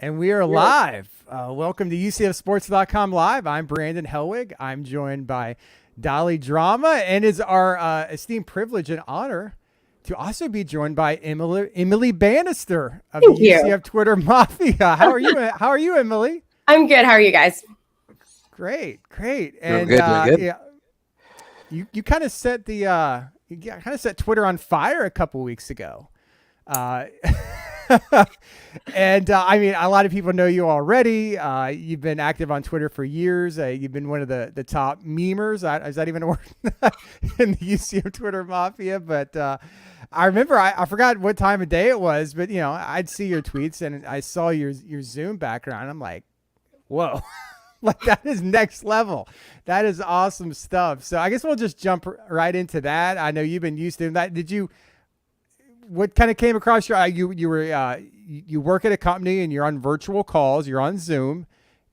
And we are live. Welcome to UCFsports.com Live. I'm Brandon Helwig. I'm joined by Dolly Drama, and it's our esteemed privilege and honor to also be joined by Emily Banister of Thank the UCF Twitter Mafia. How are you? How are you, Emily? I'm good. How are you guys? Great. And doing good. Yeah, you kind of set Twitter on fire a couple weeks ago. And I mean, a lot of people know you already. You've been active on Twitter for years. You've been one of the top memers. Is that even a word in the UCF Twitter Mafia? But I remember, I forgot what time of day it was, but I'd see your tweets and I saw your Zoom background. I'm like, whoa, like that is next level. That is awesome stuff. So I guess we'll just jump right into that. I know you've been used to that. What kind of came across your you work at a company and you're on virtual calls, you're on Zoom,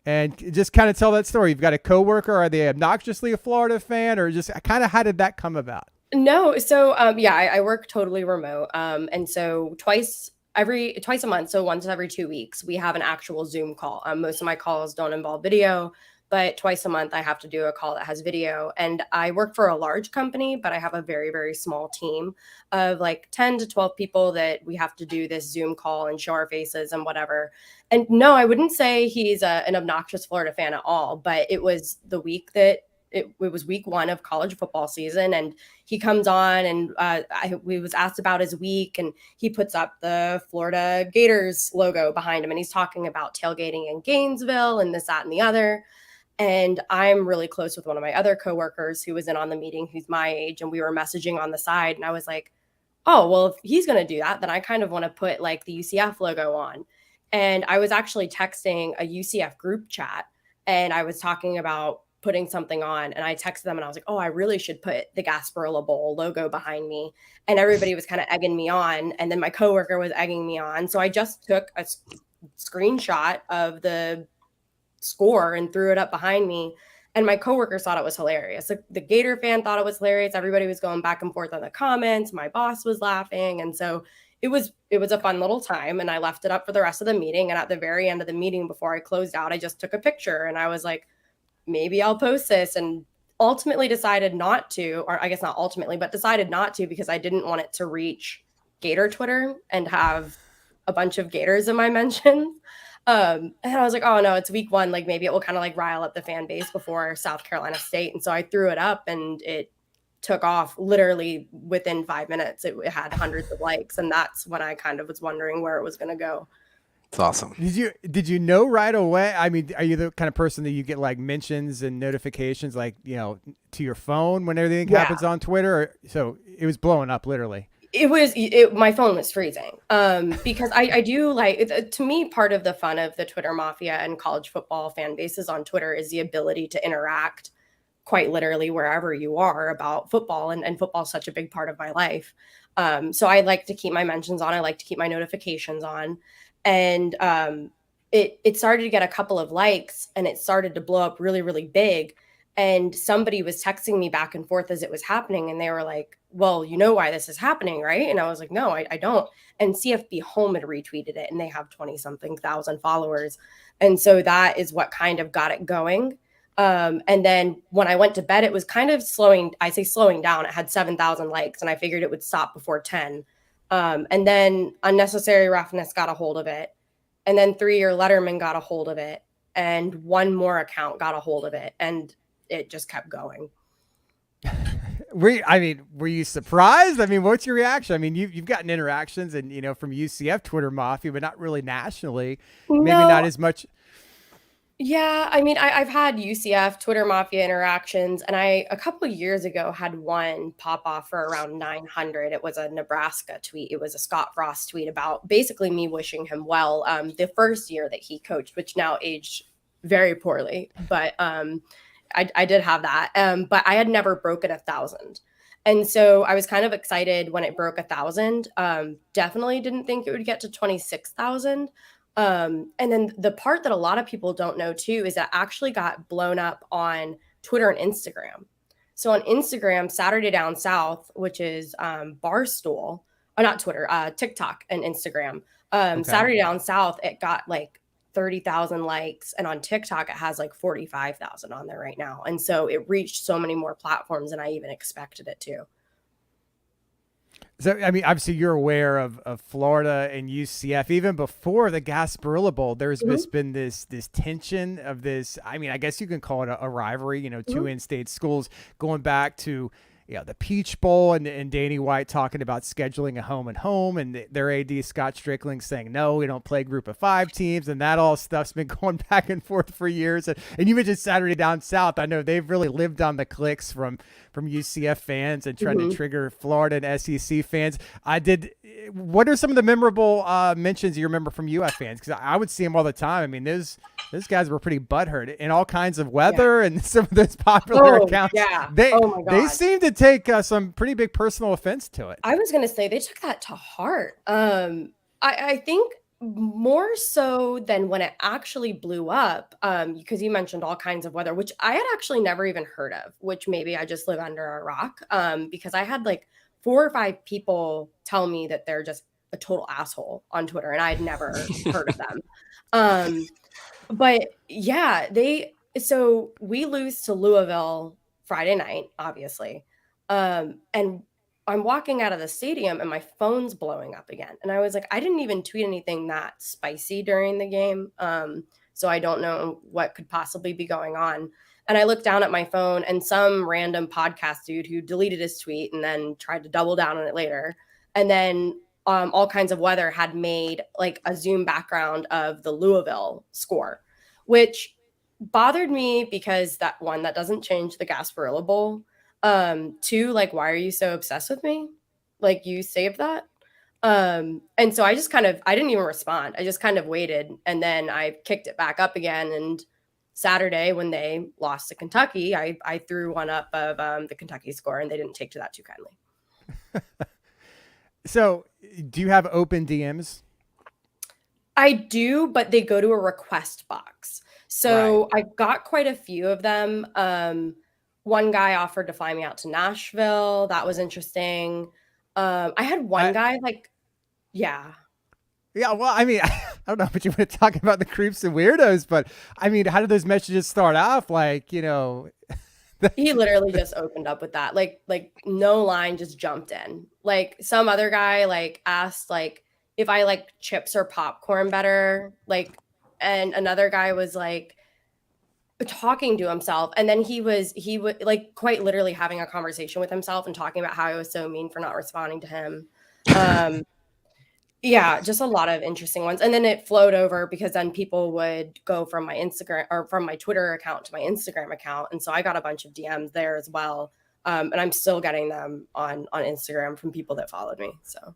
and just kind of tell that story. You've got a coworker. Are they obnoxiously a Florida fan, or just kind of how did that come about? No, so I work totally remote, and so twice a month, so once every 2 weeks, we have an actual Zoom call. Most of my calls don't involve video, but twice a month I have to do a call that has video. And I work for a large company, but I have a very, very small team of like 10 to 12 people that we have to do this Zoom call and show our faces and whatever. And no, I wouldn't say he's an obnoxious Florida fan at all, but it was the week that it was week 1 of college football season, and he comes on and we was asked about his week, and he puts up the Florida Gators logo behind him, and he's talking about tailgating in Gainesville and this, that, and the other. And I'm really close with one of my other coworkers who was in on the meeting, who's my age, and we were messaging on the side. And I was like, oh, well, if he's going to do that, then I kind of want to put like the UCF logo on. And I was actually texting a UCF group chat, and I was talking about putting something on. And I texted them and I was like, oh, I really should put the Gasparilla Bowl logo behind me. And everybody was kind of egging me on. And then my coworker was egging me on. So I just took a screenshot of the score and threw it up behind me, and my coworkers thought it was hilarious. The Gator fan thought it was hilarious. Everybody was going back and forth on the comments. My boss was laughing, and so it was a fun little time. And I left it up for the rest of the meeting, and at the very end of the meeting, before I closed out, I just took a picture and I was like, maybe I'll post this, and ultimately decided not to, or I guess not ultimately, but decided not to, because I didn't want it to reach Gator Twitter and have a bunch of Gators in my mentions. And I was like, oh no, it's week 1. Like maybe it will kind of like rile up the fan base before South Carolina State. And so I threw it up, and it took off literally within 5 minutes. It had hundreds of likes. And that's when I kind of was wondering where it was going to go. It's awesome. Did you know right away? I mean, are you the kind of person that you get like mentions and notifications, like, to your phone when everything happens on Twitter? So it was blowing up literally. My phone was freezing because I do like, to me, part of the fun of the Twitter Mafia and college football fan bases on Twitter is the ability to interact quite literally wherever you are about football, and football is such a big part of my life. So I like to keep my mentions on. I like to keep my notifications on, and it started to get a couple of likes, and it started to blow up really, really big. And somebody was texting me back and forth as it was happening. And they were like, well, you know why this is happening, right? And I was like, no, I don't. And CFB Home had retweeted it, and they have 20-something thousand followers. And so that is what kind of got it going. And then when I went to bed, it was kind of slowing down. It had 7,000 likes, and I figured it would stop before 10. And then Unnecessary Roughness got a hold of it. And then 3-Year Letterman got a hold of it. And one more account got a hold of it. And it just kept going. Were you surprised? I mean, what's your reaction? I mean, you've gotten interactions and, from UCF Twitter Mafia, but not really nationally. Maybe not as much. Yeah. I mean, I've had UCF Twitter Mafia interactions, and I, a couple of years ago, had one pop off for around 900. It was a Nebraska tweet. It was a Scott Frost tweet about basically me wishing him well the first year that he coached, which now aged very poorly. But I did have that, but I had never broken 1,000. And so I was kind of excited when it broke 1,000. Definitely didn't think it would get to 26,000. And then the part that a lot of people don't know too is that actually got blown up on Twitter and Instagram. So on Instagram, Saturday Down South, which is Barstool, or not Twitter, TikTok and Instagram. Okay. Saturday Down South, it got like 30,000 likes, and on TikTok it has like 45,000 on there right now. And so it reached so many more platforms than I even expected it to. So, I mean, obviously you're aware of Florida and UCF. Even before the Gasparilla Bowl, there's been this tension of this. I mean, I guess you can call it a rivalry, two in-state schools going back to, the Peach Bowl and Danny White talking about scheduling a home and home, and their AD Scott Strickling saying, no, we don't play group of 5 teams. And that all stuff's been going back and forth for years. And you mentioned Saturday Down South. I know they've really lived on the clicks from UCF fans and trying to trigger Florida and SEC fans. What are some of the memorable mentions you remember from UF fans? Because I would see them all the time. I mean, those guys were pretty butthurt in all kinds of weather, and some of those popular accounts. Yeah. They seem to take some pretty big personal offense to it. I was going to say they took that to heart. I think more so than when it actually blew up, because you mentioned all kinds of weather, which I had actually never even heard of, which maybe I just live under a rock, because I had like 4 or 5 people tell me that they're just a total asshole on Twitter, and I had never heard of them. But yeah, so we lose to Louisville Friday night, obviously. And I'm walking out of the stadium and my phone's blowing up again. And I was like, I didn't even tweet anything that spicy during the game. So I don't know what could possibly be going on. And I looked down at my phone, and some random podcast dude who deleted his tweet and then tried to double down on it later. And then all kinds of weather had made like a Zoom background of the Louisville score, which bothered me because that doesn't change the Gasparilla Bowl. 2, like, why are you so obsessed with me? Like, you saved that. And so I didn't even respond. I just kind of waited, and then I kicked it back up again. And Saturday, when they lost to Kentucky, I threw one up of the Kentucky score, and they didn't take to that too kindly. So do you have open DMs? I do, but they go to a request box. So I got quite a few of them. One guy offered to fly me out to Nashville. That was interesting. I had one guy yeah. Yeah, well, I mean, I don't know if you want to talk about the creeps and weirdos, but I mean, how did those messages start off? Like, He literally just opened up with that. Like no line, just jumped in. Like some other guy asked if I like chips or popcorn better. And another guy was talking to himself, and then he would quite literally having a conversation with himself and talking about how I was so mean for not responding to him. Yeah, just a lot of interesting ones. And then it flowed over because then people would go from my Instagram or from my Twitter account to my Instagram account. And so I got a bunch of DMs there as well. And I'm still getting them on Instagram from people that followed me. So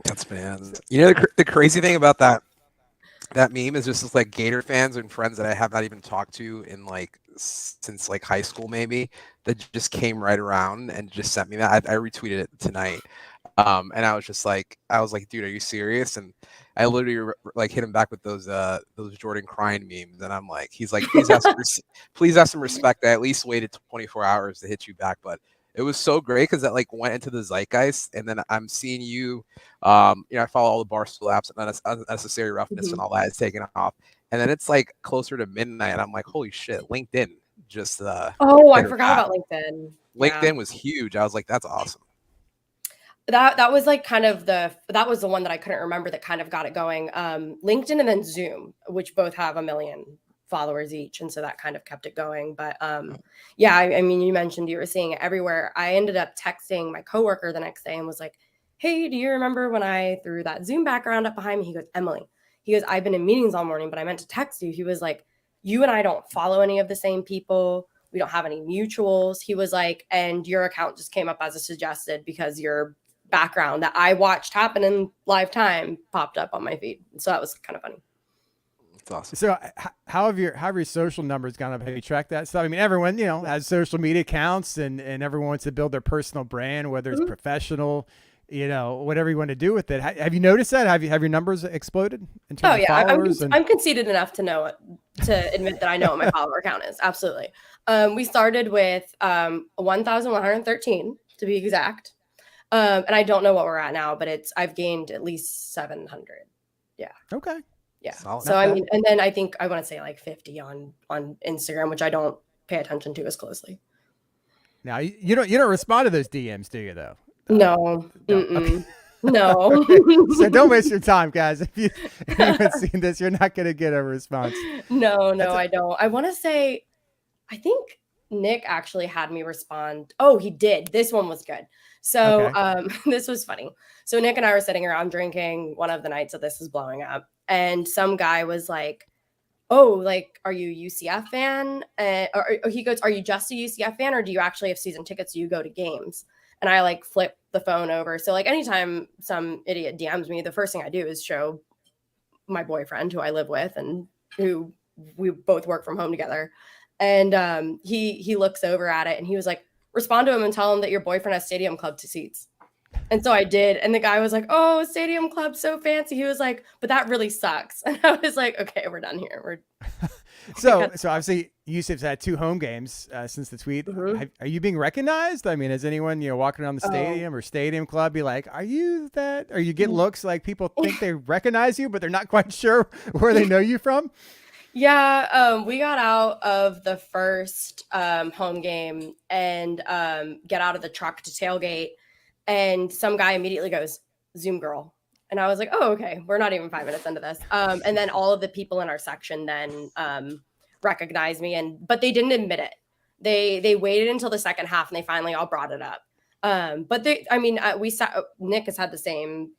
that's the crazy thing about that meme is just Gator fans and friends that I have not even talked to in since high school, maybe, that just came right around and just sent me that. I retweeted it tonight. And I was just dude, are you serious? And I literally hit him back with those Jordan crying memes. And I'm like, he's like, please have some respect. I at least waited 24 hours to hit you back. But it was so great because that went into the zeitgeist. And then I'm seeing you, I follow all the Barstool apps, and unnecessary roughness and all that is taken off. And then it's closer to midnight, and I'm like, holy shit, LinkedIn just I forgot about LinkedIn. LinkedIn was huge. I was like, that's awesome. That was that was the one that I couldn't remember that kind of got it going. LinkedIn and then Zoom, which both have 1 million followers each, and so that kind of kept it going. But yeah, I mean, you mentioned you were seeing it everywhere. I ended up texting my coworker the next day and was like, hey, do you remember when I threw that Zoom background up behind me? He goes, Emily. He goes, I've been in meetings all morning, but I meant to text you. He was like, you and I don't follow any of the same people. We don't have any mutuals. He was like, and your account just came up as a suggested because your background that I watched happen in live time popped up on my feed. So that was kind of funny. That's awesome. So how have your social numbers gone up? Have you tracked that stuff? I mean, everyone, has social media accounts and everyone wants to build their personal brand, whether it's professional, whatever you want to do with it. Have you noticed that? Have your numbers exploded in terms of followers? I'm conceited enough to admit that I know what my follower count is. Absolutely. We started with 1,113 to be exact. And I don't know what we're at now, but I've gained at least 700. Yeah. Okay. Yeah. Solid. So I mean, and then I think I want to say like 50 on Instagram, which I don't pay attention to as closely. Now you don't respond to those DMs, do you? Though. No. No. Okay. No. Okay. So don't waste your time, guys. If anyone's seen this, you're not going to get a response. No, I don't. I want to say, I think Nick actually had me respond. Oh, he did. This one was good. So this was funny. So Nick and I were sitting around drinking one of the nights that this was blowing up. And some guy was like, oh, like, are you a UCF fan? Or he goes, are you just a UCF fan? Or do you actually have season tickets? Do you go to games? And I like flip the phone over. So like anytime some idiot DMs me, the first thing I do is show my boyfriend who I live with and who we both work from home together. And he looks over at it and he was like, respond to him and tell him that your boyfriend has Stadium Club seats. And so I did. And the guy was like, oh, Stadium Club, so fancy. He was like, but that really sucks. And I was like, okay, we're done here. So obviously UCF's had 2 home games since the tweet. Mm-hmm. Are you being recognized? I mean, has anyone, walking around the stadium or Stadium Club be like, are you that? Or you get looks like people think they recognize you, but they're not quite sure where they know you from? Yeah, we got out of the first home game and get out of the truck to tailgate. And some guy immediately goes, Zoom girl. And I was like, oh, okay, we're not even 5 minutes into this. And then all of the people in our section then recognized me, but they didn't admit it. They waited until the second half and they finally all brought it up. But Nick has had the same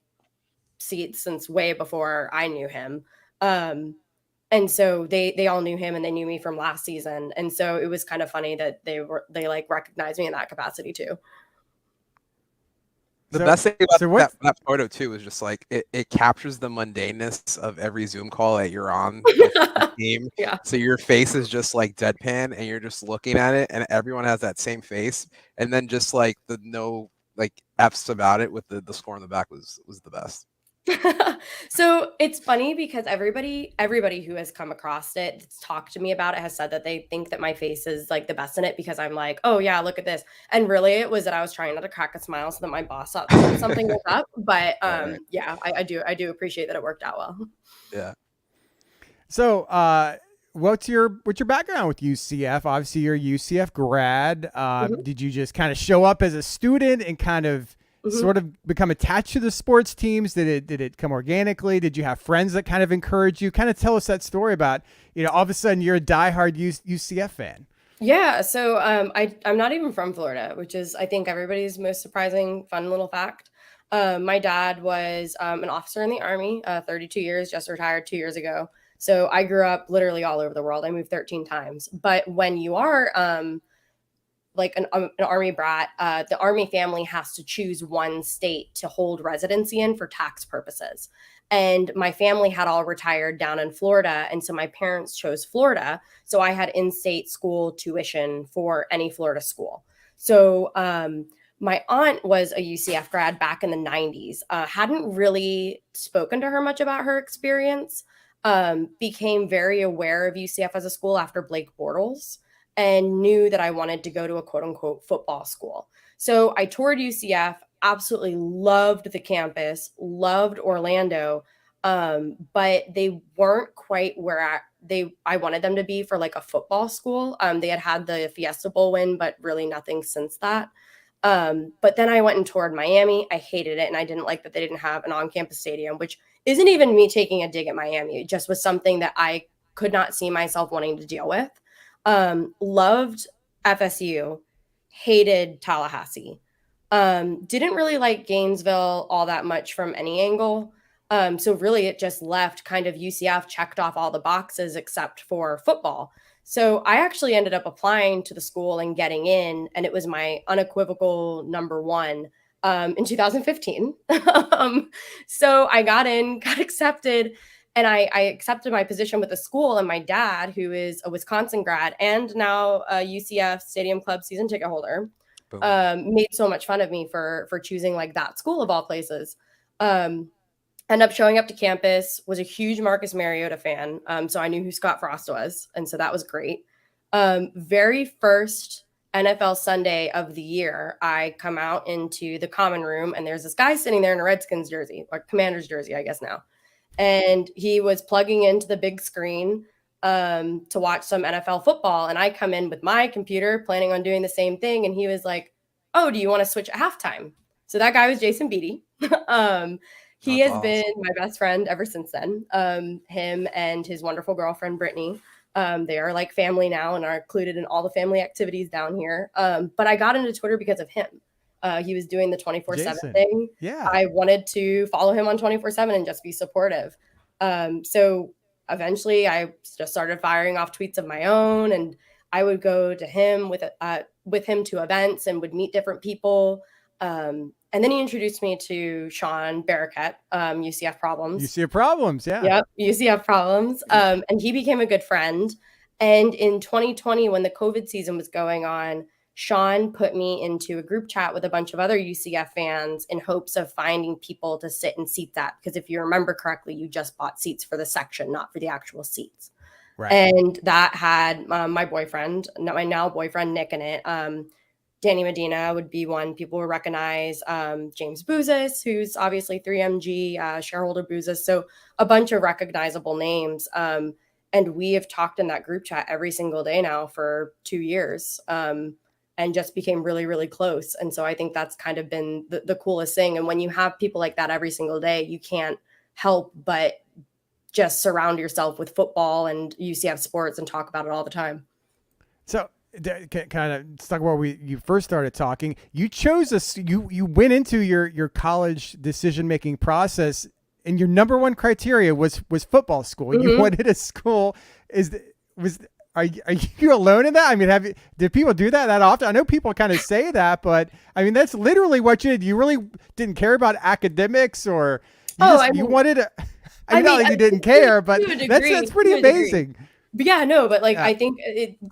seat since way before I knew him. And so they all knew him and they knew me from last season. And so it was kind of funny that they like recognized me in that capacity too. The best thing about that photo too is just like it captures the mundaneness of every Zoom call that you're on the team. Yeah. So your face is just like deadpan and you're just looking at it and everyone has that same face. And then just like the no like F's about it with the score in the back was the best. So it's funny because everybody who has come across it, that's talked to me about it, has said that they think that my face is like the best in it because I'm like, oh yeah, look at this. And really it was that I was trying not to crack a smile so that my boss thought something was up. But yeah, I do appreciate that it worked out well. Yeah. So what's your background with UCF? Obviously you're a UCF grad. Did you just kind of show up as a student and kind of sort of become attached to the sports teams? Did it come organically? Did you have friends that kind of encouraged you? Kind of tell us that story about, all of a sudden you're a diehard UCF fan. Yeah. So I'm not even from Florida, which is, I think, everybody's most surprising, fun little fact. My dad was an officer in the Army, 32 years, just retired 2 years ago. So I grew up literally all over the world. I moved 13 times. But when you are like an Army brat, the Army family has to choose one state to hold residency in for tax purposes. And my family had all retired down in Florida. And so my parents chose Florida. So I had in-state school tuition for any Florida school. So my aunt was a UCF grad back in the 90s. Hadn't really spoken to her much about her experience. Became very aware of UCF as a school after Blake Bortles, and knew that I wanted to go to a quote unquote football school. So I toured UCF, absolutely loved the campus, loved Orlando, but they weren't quite where I wanted them to be for like a football school. They had the Fiesta Bowl win, but really nothing since that. But then I went and toured Miami. I hated it. And I didn't like that they didn't have an on-campus stadium, which isn't even me taking a dig at Miami. It just was something that I could not see myself wanting to deal with. Loved FSU, hated Tallahassee. Didn't really like Gainesville all that much from any angle. So really it just left kind of UCF checked off all the boxes except for football. So I actually ended up applying to the school and getting in, and it was my unequivocal number one in 2015. So I got in, got accepted, and I accepted my position with the school. And my dad, who is a Wisconsin grad and now a UCF Stadium Club season ticket holder, made so much fun of me for choosing like that school of all places. Ended up showing up to campus, was a huge Marcus Mariota fan. So I knew who Scott Frost was. And so that was great. Very first NFL Sunday of the year, I come out into the common room and there's this guy sitting there in a Redskins jersey, or Commander's jersey, I guess now. and he was plugging into the big screen to watch some NFL football. And I come in with my computer planning on doing the same thing. And he was like, "Oh, do you want to switch at halftime?" So that guy was Jason Beatty. He That's has been awesome. my best friend ever since then. Him and his wonderful girlfriend, Brittany. They are like family now and are included in all the family activities down here. But I got into Twitter because of him. He was doing the 24/7 Jason. thing. Yeah. I wanted to follow him on 24/7 and just be supportive. So eventually I just started firing off tweets of my own, and I would go to him with him to events and would meet different people. And then he introduced me to Sean Barraquette, UCF Problems. You see problems. Yeah. Yep, UCF Problems. And he became a good friend. And in 2020, when the COVID season was going on, Sean put me into a group chat with a bunch of other UCF fans in hopes of finding people to sit in seats at. Because if you remember correctly, you just bought seats for the section, not for the actual seats. Right. And that had my boyfriend, my now boyfriend, Nick in it. Danny Medina would be one people would recognize. James Bouzis, who's obviously 3MG, shareholder Bouzis. So a bunch of recognizable names. And we have talked in that group chat every single day now for 2 years. And just became really, really close. And so I think that's kind of been the coolest thing. And when you have people like that every single day, you can't help but just surround yourself with football and UCF sports and talk about it all the time. So kind of talk about where you first started talking. You chose you went into your college decision making process, and your number one criteria was football school. Mm-hmm. You wanted a school. Are you alone in that? I mean, did people do that often? I know people kind of say that, but I mean, that's literally what you did. You really didn't care about academics, or you wanted to. I mean, not like you didn't care, but that's pretty amazing. But yeah, no, but like, I think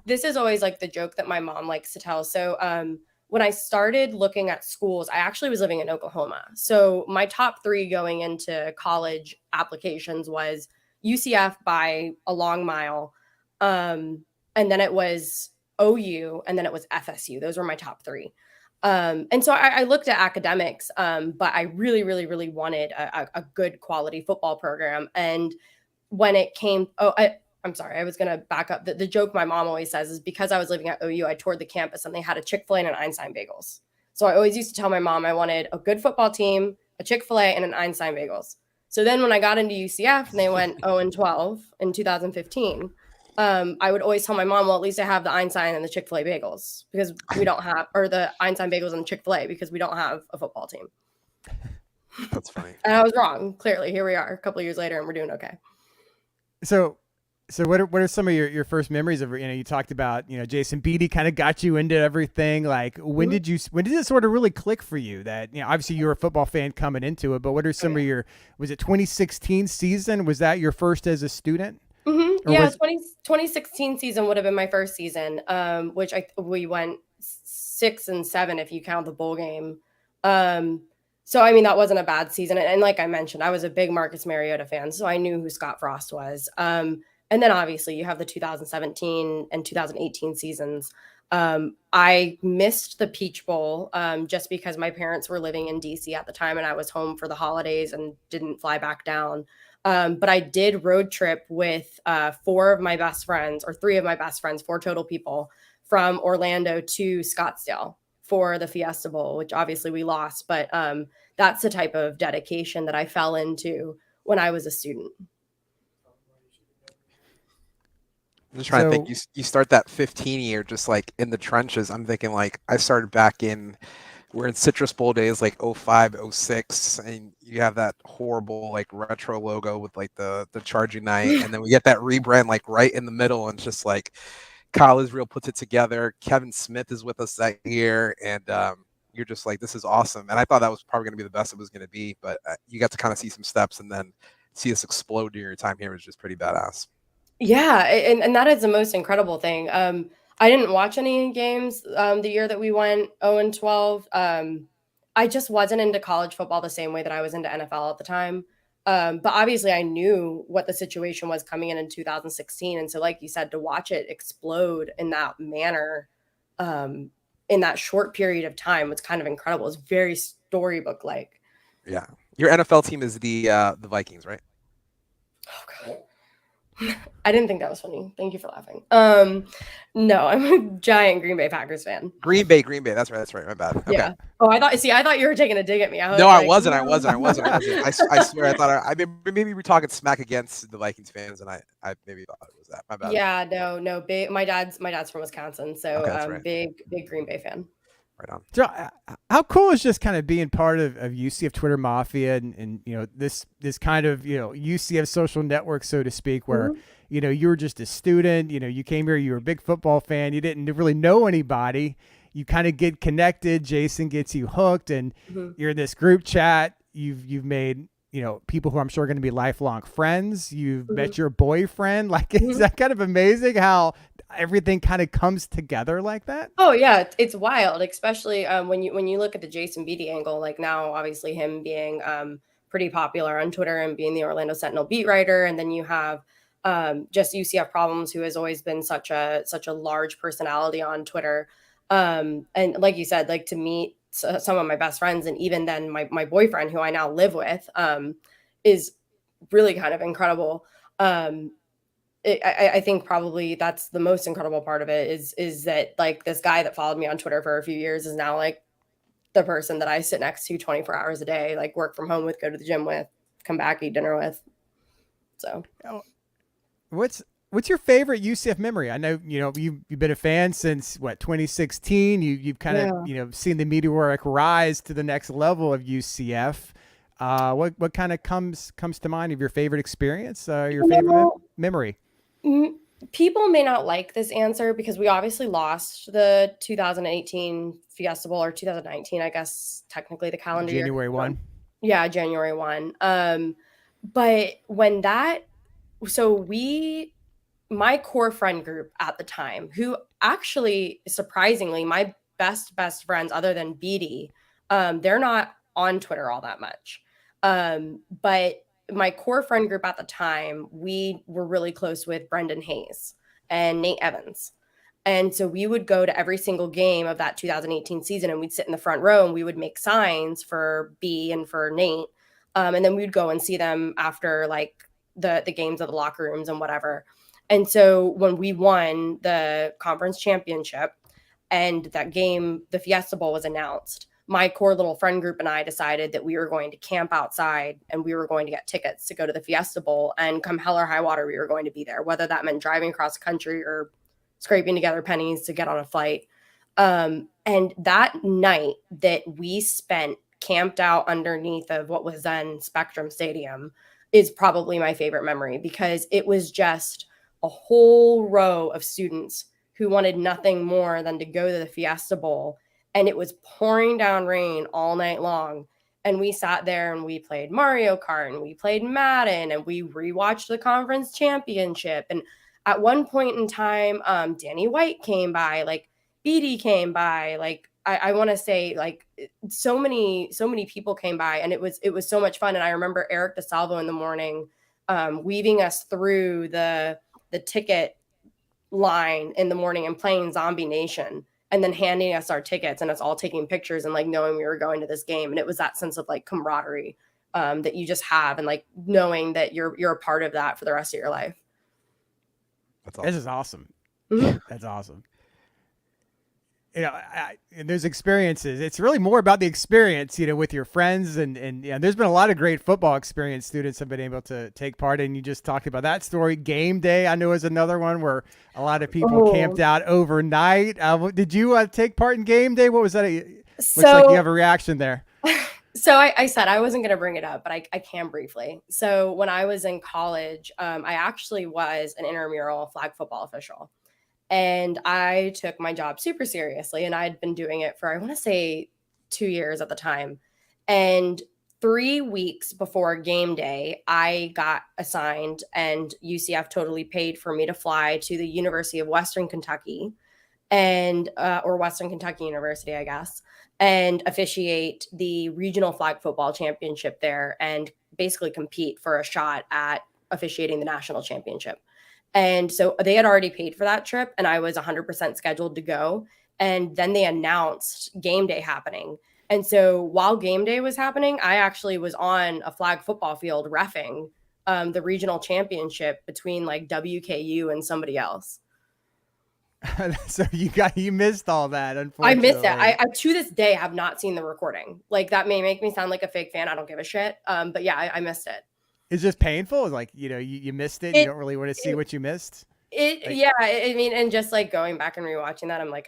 this is always like the joke that my mom likes to tell. So when I started looking at schools, I actually was living in Oklahoma. So my top 3 going into college applications was UCF by a long mile. And then it was OU, and then it was FSU. Those were my top 3. And so I looked at academics, but I really, really, really wanted a good quality football program. And when it came, I'm sorry, I was going to back up. The joke my mom always says is because I was living at OU, I toured the campus and they had a Chick-fil-A and an Einstein Bagels. So I always used to tell my mom I wanted a good football team, a Chick-fil-A, and an Einstein Bagels. So then when I got into UCF and they went 0-12 in 2015, I would always tell my mom, well, at least I have the Einstein and the Chick-fil-A bagels because we don't have, or the Einstein bagels and the Chick-fil-A because we don't have a football team. That's funny. And I was wrong. Clearly, here we are a couple of years later and we're doing okay. So what are some of your first memories of, you talked about, Jason Beatty kind of got you into everything. Like when did it sort of really click for you that, obviously you were a football fan coming into it, but what are some of was it 2016 season? Was that your first as a student? Mm-hmm. Yeah, 2016 season would have been my first season, which we went 6-7 if you count the bowl game. So I mean that wasn't a bad season, and like I mentioned, I was a big Marcus Mariota fan, so I knew who Scott Frost was. And then obviously you have the 2017 and 2018 seasons. I missed the Peach Bowl just because my parents were living in DC at the time, and I was home for the holidays and didn't fly back down. But I did road trip with 4 of my best friends, or 3 of my best friends, 4 total people, from Orlando to Scottsdale for the Fiesta Bowl, which obviously we lost. But that's the type of dedication that I fell into when I was a student. I'm just trying to think. You start that 15 year just like in the trenches. I'm thinking like I started back in. We're in Citrus Bowl days like 05, 06, and you have that horrible like retro logo with like the charging night, and then we get that rebrand like right in the middle, and just like Kyle Israel puts it together. Kevin Smith is with us that year, and you're just like, this is awesome. And I thought that was probably going to be the best it was going to be, but you got to kind of see some steps and then see us explode during your time here was just pretty badass. Yeah, and that is the most incredible thing. I didn't watch any games the year that we went 0-12. I just wasn't into college football the same way that I was into NFL at the time. But obviously I knew what the situation was coming in 2016. And so like you said, to watch it explode in that manner in that short period of time was kind of incredible. It's very storybook-like. Yeah. Your NFL team is the Vikings, right? Oh God. I didn't think that was funny. Thank you for laughing. No, I'm a giant Green Bay Packers fan. Green Bay. That's right. My bad. Okay. Yeah. Oh, I thought you were taking a dig at me. I was No, like, I wasn't. I swear, I thought maybe we're talking smack against the Vikings fans, and I maybe thought it was that. My bad. Yeah, no, big. My dad's from Wisconsin, so Okay, that's right. big Green Bay fan. Right on. So, how cool is just kind of being part of UCF Twitter Mafia and this kind of UCF social network, so to speak, where you were just a student, you came here, you were a big football fan, you didn't really know anybody, you kind of get connected, Jason gets you hooked, and you're in this group chat, you've made people who I'm sure are going to be lifelong friends, you've met your boyfriend. Like, is that kind of amazing how everything kind of comes together like that? Oh yeah, it's wild, especially when you look at the Jason Beatty angle. Like now, obviously him being pretty popular on Twitter and being the Orlando Sentinel beat writer, and then you have just UCF Problems, who has always been such a large personality on Twitter. And like you said, like to meet some of my best friends, and even then my boyfriend, who I now live with, is really kind of incredible. I think probably that's the most incredible part of it is that like this guy that followed me on Twitter for a few years is now like the person that I sit next to 24 hours a day, like work from home with, go to the gym with, come back, eat dinner with. So what's your favorite UCF memory? I know, you've been a fan since 2016. You've kind of, seen the meteoric rise to the next level of UCF. What kind of comes to mind of your favorite experience, your favorite memory? People may not like this answer because we obviously lost the 2018 Fiesta Bowl, or 2019, I guess, technically the calendar year. January 1. Yeah, January 1. But when my core friend group at the time, who actually, surprisingly, my best friends other than Beatty, they're not on Twitter all that much. But my core friend group at the time, we were really close with Brendan Hayes and Nate Evans. And so we would go to every single game of that 2018 season, and we'd sit in the front row and we would make signs for B and for Nate. And then we'd go and see them after like the games of the locker rooms and whatever. And so when we won the conference championship and that game, the Fiesta Bowl was announced, my core little friend group and I decided that we were going to camp outside and we were going to get tickets to go to the Fiesta Bowl, and come hell or high water, we were going to be there, whether that meant driving across the country or scraping together pennies to get on a flight. And that night that we spent camped out underneath of what was then Spectrum Stadium is probably my favorite memory, because it was just a whole row of students who wanted nothing more than to go to the Fiesta Bowl. And it was pouring down rain all night long. And we sat there and we played Mario Kart and we played Madden and we rewatched the conference championship. And at one point in time, Danny White came by, like Beatty came by, like I want to say like so many people came by, and it was so much fun. And I remember Eric DeSalvo in the morning weaving us through the ticket line in the morning and playing Zombie Nation, and then handing us our tickets and us all taking pictures and like knowing we were going to this game. And it was that sense of like camaraderie that you just have, and like knowing that you're a part of that for the rest of your life. That's awesome. This is awesome. That's awesome. And those experiences, it's really more about the experience, with your friends. And there's been a lot of great football experience students have been able to take part in. You just talked about that story. Game day, I know, is another one where a lot of people camped out overnight. Did you take part in game day? What was that? Looks like you have a reaction there. So I said I wasn't going to bring it up, but I can briefly. So when I was in college, I actually was an intramural flag football official. And I took my job super seriously, and I'd been doing it for, I want to say 2 years at the time. And 3 weeks before game day, I got assigned, and UCF totally paid for me to fly to the University of Western Kentucky or Western Kentucky University, I guess, and officiate the regional flag football championship there and basically compete for a shot at officiating the national championship. And so they had already paid for that trip, and I was 100% scheduled to go. And then they announced game day happening. And so while game day was happening, I actually was on a flag football field reffing the regional championship between like WKU and somebody else. So you missed all that, I unfortunately. missed it. I to this day have not seen the recording. Like that may make me sound like a fake fan. I don't give a shit. But yeah, I missed it. It's just painful. It's like, you missed it. You don't really want to see what you missed. Yeah. I mean, and just like going back and rewatching that, I'm like,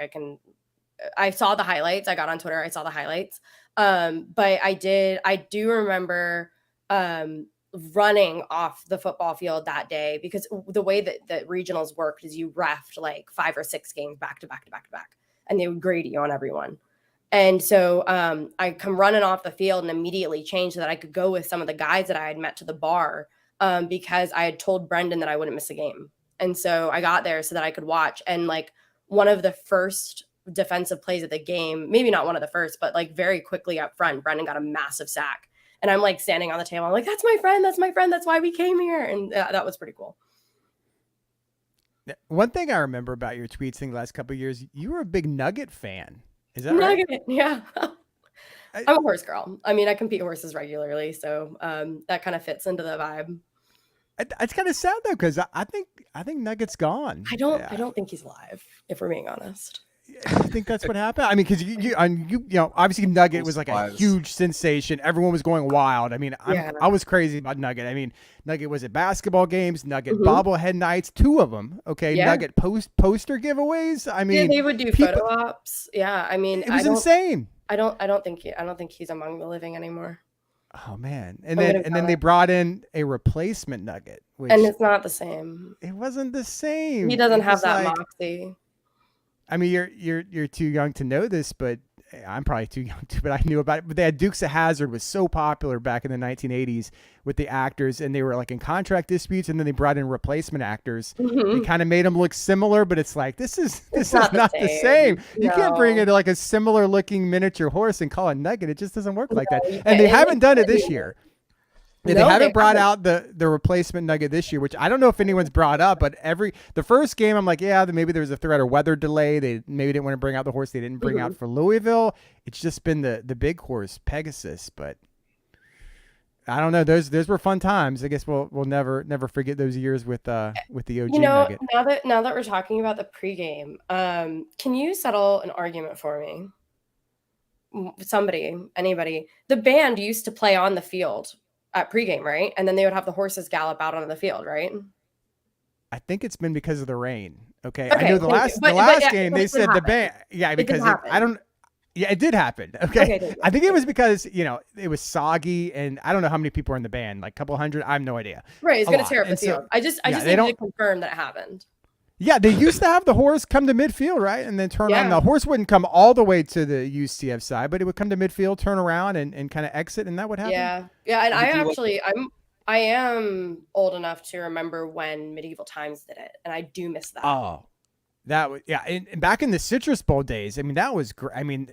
I saw the highlights. I got on Twitter. I saw the highlights. But I do remember running off the football field that day, because the way that regionals worked is you refed like 5 or 6 games back to back to back to back, and they would grade you on everyone. And so I come running off the field and immediately changed so that I could go with some of the guys that I had met to the bar, because I had told Brendan that I wouldn't miss a game. And so I got there so that I could watch. And like one of the first defensive plays of the game, maybe not one of the first, but like very quickly up front, Brendan got a massive sack. And I'm like standing on the table. I'm like, that's my friend. That's my friend. That's why we came here. And that was pretty cool. One thing I remember about your tweets in the last couple of years, you were a big Nugget fan. Is that right? Nugget, yeah. I'm a horse girl. I mean, I compete horses regularly, so that kind of fits into the vibe. It's kind of sad though, because I think Nugget's gone. I don't think he's alive, if we're being honest. I think that's what happened. I mean, because you obviously Nugget was like a huge sensation. Everyone was going wild. I mean, I was crazy about Nugget. I mean, Nugget was at basketball games, Nugget bobblehead nights, 2 of them. Okay, Nugget poster giveaways. I mean, they would do photo ops. Yeah, I mean, it was insane. I don't think he's among the living anymore. Oh man, and then they brought in a replacement Nugget, and it's not the same. It wasn't the same. He doesn't have that moxie. I mean, you're too young to know this, but I'm probably too young to, but I knew about it. But they had Dukes of Hazzard was so popular back in the 1980s with the actors, and they were like in contract disputes, and then they brought in replacement actors. They kind of made them look similar, but it's like, this is not the same. You can't bring in like a similar looking miniature horse and call it Nugget. It just doesn't work like that. And they haven't done it this year. Yeah, they haven't brought out the replacement Nugget this year, which I don't know if anyone's brought up, but the first game I'm like, yeah, maybe there was a threat or weather delay. They maybe didn't want to bring out the horse they didn't bring out for Louisville. It's just been the big horse, Pegasus, but I don't know. Those were fun times. I guess we'll never forget those years with the OG Nugget. Now that we're talking about the pregame, can you settle an argument for me? Anybody. The band used to play on the field at pregame, right? And then they would have the horses gallop out onto the field, right? I think it's been because of the rain. Okay. I know the last game they said the band. Yeah, because it did happen. Okay. I think it was because, it was soggy, and I don't know how many people are in the band, like a couple hundred. I have no idea. Right. It's going to tear up the field. I just needed to confirm that it happened. Yeah, they used to have the horse come to midfield, right? And then turn around. The horse wouldn't come all the way to the UCF side, but it would come to midfield, turn around, and kind of exit, and that would happen. Yeah. And I am old enough to remember when Medieval Times did it, and I do miss that. Oh, that was And back in the Citrus Bowl days, I mean, that was great. I mean,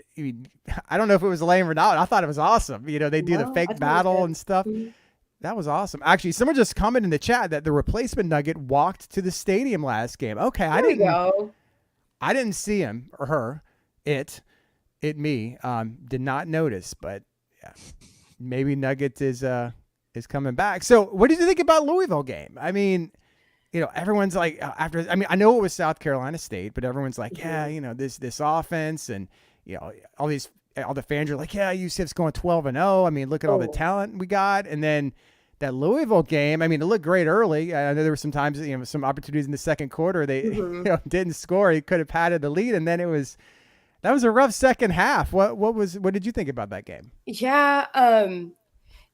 I don't know if it was lame or not. I thought it was awesome. They do the fake battle and stuff. Mm-hmm. That was awesome. Actually, someone just commented in the chat that the replacement Nugget walked to the stadium last game. Okay, I didn't see him or her. It me did not notice, but yeah, maybe Nugget is coming back. So, what did you think about Louisville game? I mean, everyone's like after. I mean, I know it was South Carolina State, but everyone's like, this offense, and all the fans are like, yeah, UCF's going 12-0. I mean, look at all the talent we got. And then that Louisville game, I mean, it looked great early. I know there were some times, some opportunities in the second quarter they didn't score. He could have padded the lead, and then that was a rough second half. What did you think about that game? Yeah.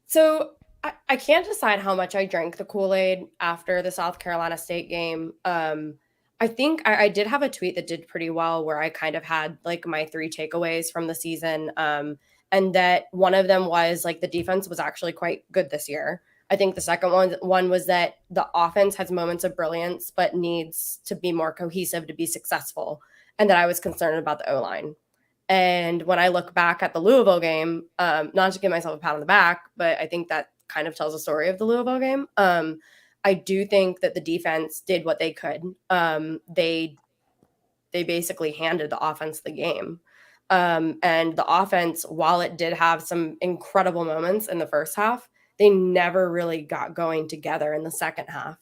So I can't decide how much I drank the Kool-Aid after the South Carolina State game. I think I did have a tweet that did pretty well where I kind of had like my 3 takeaways from the season. And that one of them was like the defense was actually quite good this year. I think the second one was that the offense has moments of brilliance, but needs to be more cohesive to be successful. And that I was concerned about the O-line. And when I look back at the Louisville game, not to give myself a pat on the back, but I think that kind of tells a story of the Louisville game. I do think that the defense did what they could. They basically handed the offense the game. And the offense, while it did have some incredible moments in the first half, they never really got going together in the second half.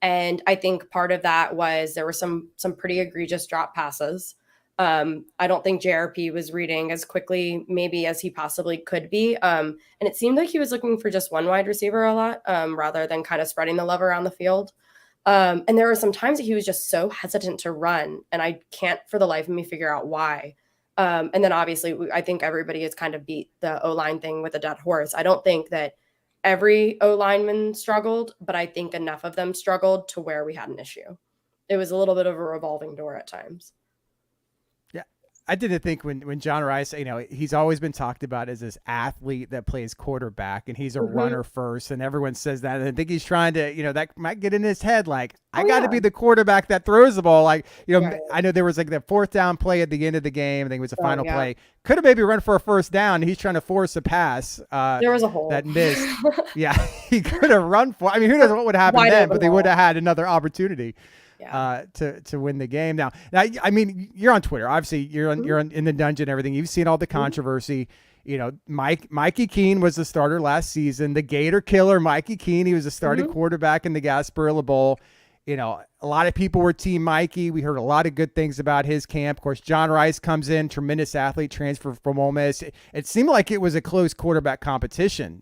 And I think part of that was there were some pretty egregious drop passes. I don't think JRP was reading as quickly maybe as he possibly could be. And it seemed like he was looking for just one wide receiver a lot, rather than kind of spreading the love around the field. And there were some times that he was just so hesitant to run, and I can't for the life of me figure out why. And then obviously I think everybody has kind of beat the O-line thing with a dead horse. I don't think that every O-lineman struggled, but I think enough of them struggled to where we had an issue. It was a little bit of a revolving door at times. I didn't think when John Rice, he's always been talked about as this athlete that plays quarterback, and he's a runner first, and everyone says that. And I think he's trying to, that might get in his head, like, I got to be the quarterback that throws the ball. Like, I know there was like the 4th down play at the end of the game. I think it was the final play. Could have maybe run for a first down. He's trying to force a pass. There was a hole that missed. Yeah, he could have run for. I mean, who knows what would happen then? But they would have had another opportunity. To win the game. Now, I mean, you're on Twitter. Obviously, you're in the dungeon and everything. You've seen all the controversy. Mikey Keene was the starter last season. The Gator killer, Mikey Keene, he was a starting quarterback in the Gasparilla Bowl. A lot of people were Team Mikey. We heard a lot of good things about his camp. Of course, John Rice comes in, tremendous athlete, transfer from Ole Miss. It seemed like it was a close quarterback competition.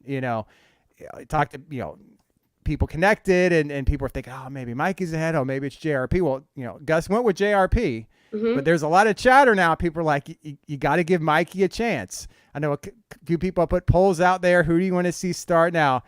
Talked to, people connected and people were thinking, oh, maybe Mikey's ahead. Oh, maybe it's JRP. Well, Gus went with JRP, but there's a lot of chatter now. People are like, you got to give Mikey a chance. I know a few people put polls out there. Who do you want to see start now?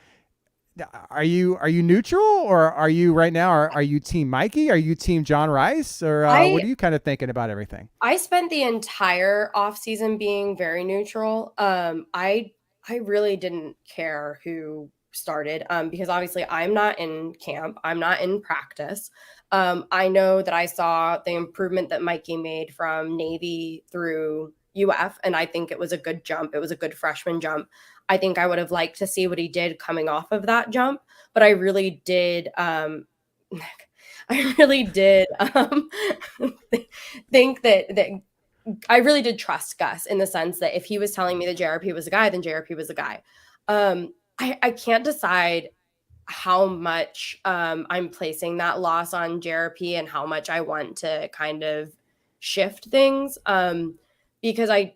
Are you neutral, or are you right now? Are you Team Mikey? Are you Team John Rice, or what are you kind of thinking about everything? I spent the entire offseason being very neutral. I really didn't care who started, because obviously I'm not in camp, I'm not in practice. I know that I saw the improvement that Mikey made from Navy through UF, and I think it was a good jump. It was a good freshman jump. I think I would have liked to see what he did coming off of that jump, but I really did think that I really did trust Gus in the sense that if he was telling me that JRP was a guy, then JRP was a guy. I can't decide how much I'm placing that loss on JRP and how much I want to kind of shift things, because I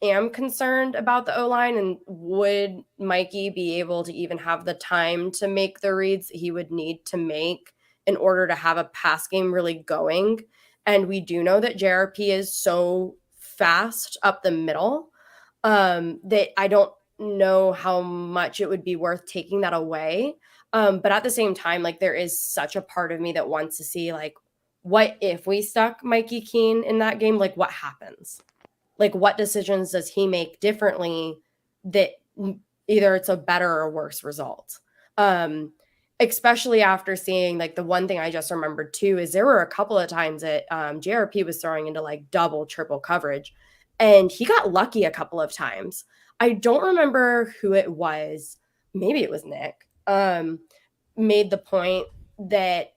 am concerned about the O-line, and would Mikey be able to even have the time to make the reads he would need to make in order to have a pass game really going. And we do know that JRP is so fast up the middle that I don't know how much it would be worth taking that away. But at the same time, like, there is such a part of me that wants to see, like, what if we stuck Mikey Keene in that game? Like, what happens? Like, what decisions does he make differently that either it's a better or worse result? Especially after seeing, like, the one thing I just remembered too is there were a couple of times that JRP was throwing into like double, triple coverage, and he got lucky a couple of times. I don't remember who it was. Maybe it was Nick. Made the point that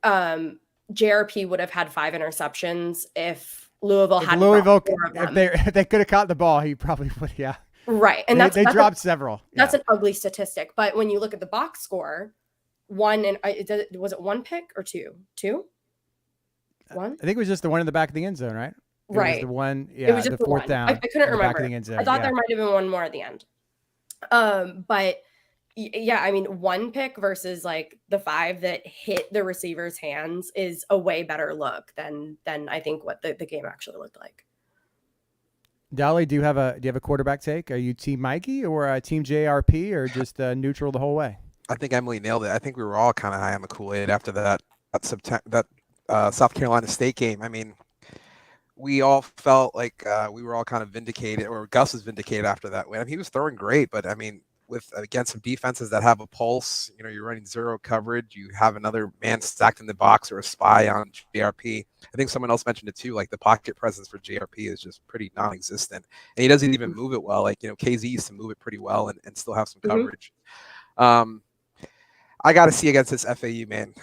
JRP would have had 5 interceptions if Louisville had if they could have caught the ball, he probably would. Yeah. Right. And they dropped several. That's an ugly statistic. But when you look at the box score, was it 1 pick or 2? 2? 1? I think it was just the one in the back of the end zone, right? Right. It was the one, it was just the 4th down. I couldn't remember. I thought there might have been one more at the end. But yeah, I mean, 1 pick versus like the 5 that hit the receiver's hands is a way better look than I think what the game actually looked like. Dolly, do you have a quarterback take? Are you Team Mikey or Team JRP, or just neutral the whole way? I think Emily nailed it. I think we were all kind of high on the Kool-Aid after that South Carolina State game. I mean, we all felt like we were all kind of vindicated, or Gus was vindicated after that win. I mean, he was throwing great, but I mean, against some defenses that have a pulse, you're running zero coverage. You have another man stacked in the box or a spy on JRP. I think someone else mentioned it too. Like, the pocket presence for JRP is just pretty non-existent, and he doesn't even move it well. Like, KZ used to move it pretty well and still have some coverage. I got to see against this FAU, man.